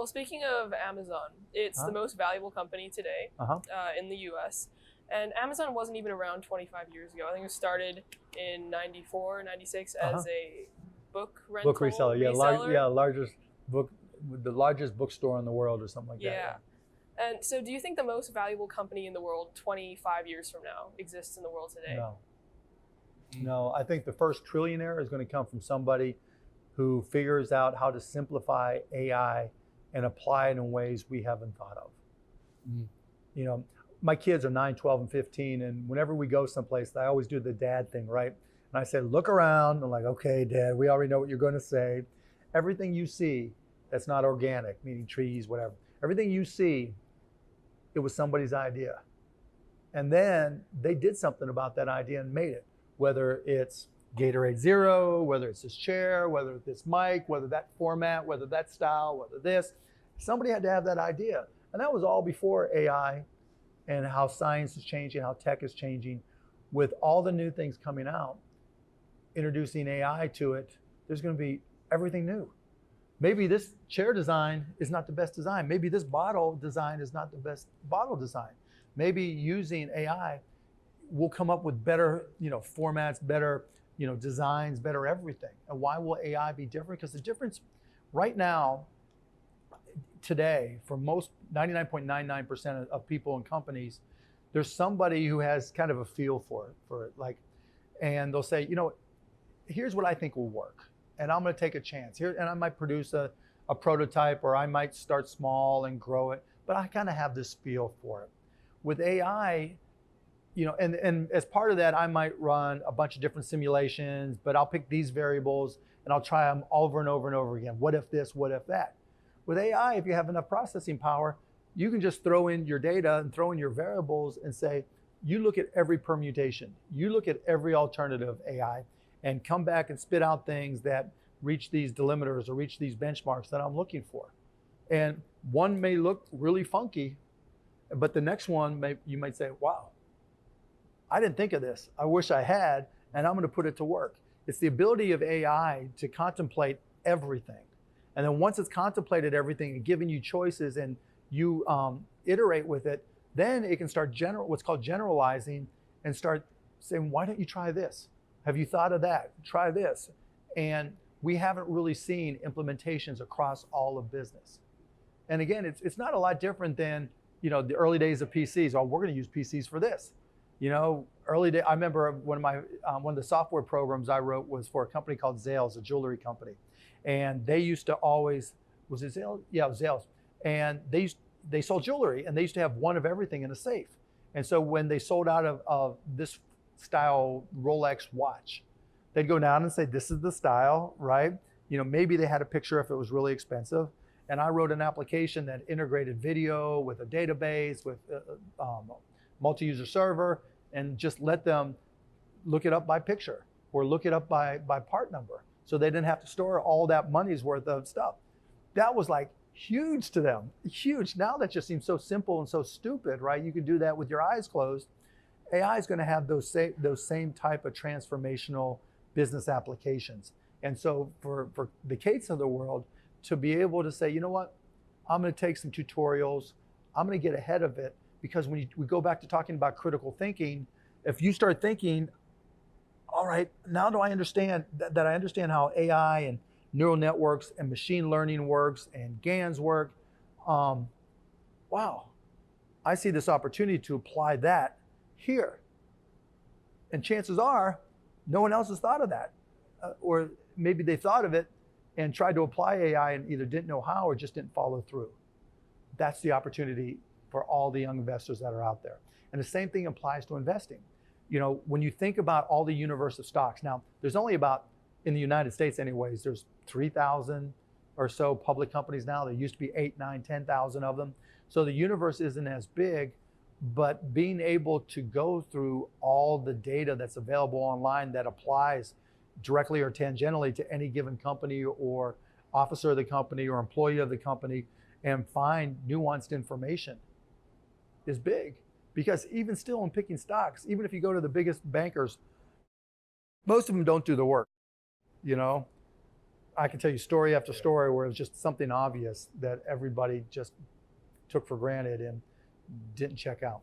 Well, speaking of Amazon, it's the most valuable company today in the US. And Amazon wasn't even around 25 years ago. I think it started in 94, 96 as a book rental reseller. The largest bookstore in the world or something like that. Yeah. And so do you think the most valuable company in the world 25 years from now exists in the world today? No, I think the first trillionaire is going to come from somebody who figures out how to simplify AI and apply it in ways we haven't thought of. You know, my kids are 9, 12, and 15, and whenever we go someplace, I always do the dad thing, right? And I say, look around. I'm like, okay, Dad, we already know what you're going to say. Everything you see that's not organic, meaning trees, whatever, everything you see, it was somebody's idea. And then they did something about that idea and made it, whether it's Gatorade Zero, whether it's this chair, whether it's this mic, whether that format, whether that style, whether this. Somebody had to have that idea. And that was all before AI and how science is changing, how tech is changing. With all the new things coming out, introducing AI to it, there's going to be everything new. Maybe this chair design is not the best design. Maybe this bottle design is not the best bottle design. Maybe using AI will come up with better, formats, better, designs, better everything. And why will AI be different? Because the difference right now, today, for most 99.99% of people and companies, there's somebody who has kind of a feel for it, and they'll say, here's what I think will work, and I'm going to take a chance here, and I might produce a prototype, or I might start small and grow it, but I kind of have this feel for it. With AI, and as part of that, I might run a bunch of different simulations, but I'll pick these variables and I'll try them over and over and over again. What if this, what if that? With AI, if you have enough processing power, you can just throw in your data and throw in your variables and say, you look at every permutation, you look at every alternative AI, and come back and spit out things that reach these delimiters or reach these benchmarks that I'm looking for. And one may look really funky, but the next one, you might say, wow, I didn't think of this. I wish I had, and I'm going to put it to work. It's the ability of AI to contemplate everything. And then once it's contemplated everything and given you choices and you iterate with it, then it can start what's called generalizing and start saying, why don't you try this? Have you thought of that? Try this. And we haven't really seen implementations across all of business. And again, it's not a lot different than the early days of PCs. Oh, we're going to use PCs for this. I remember one of the software programs I wrote was for a company called Zales, a jewelry company. And they used to always, was it Zales? Yeah, it was Zales. And they sold jewelry, and they used to have one of everything in a safe. And so when they sold out of this style Rolex watch, they'd go down and say, this is the style, right? Maybe they had a picture if it was really expensive. And I wrote an application that integrated video with a database, with multi-user server, and just let them look it up by picture or look it up by part number. So they didn't have to store all that money's worth of stuff. That was like huge to them, huge. Now that just seems so simple and so stupid, right? You can do that with your eyes closed. AI is going to have those same type of transformational business applications. And so for the Kates of the world to be able to say, you know what, I'm going to take some tutorials, I'm going to get ahead of it, because when we go back to talking about critical thinking, if you start thinking, all right, now do I understand that I understand how AI and neural networks and machine learning works and GANs work, wow, I see this opportunity to apply that here. And chances are, no one else has thought of that. Or maybe they thought of it and tried to apply AI and either didn't know how or just didn't follow through. That's the opportunity for all the young investors that are out there. And the same thing applies to investing. When you think about all the universe of stocks, now there's only about, in the United States anyways, there's 3,000 or so public companies now. There used to be 8, 9, 10,000 of them. So the universe isn't as big, but being able to go through all the data that's available online that applies directly or tangentially to any given company or officer of the company or employee of the company and find nuanced information is big. Because even still in picking stocks, even if you go to the biggest bankers, most of them don't do the work, I can tell you story after story where it was just something obvious that everybody just took for granted and didn't check out.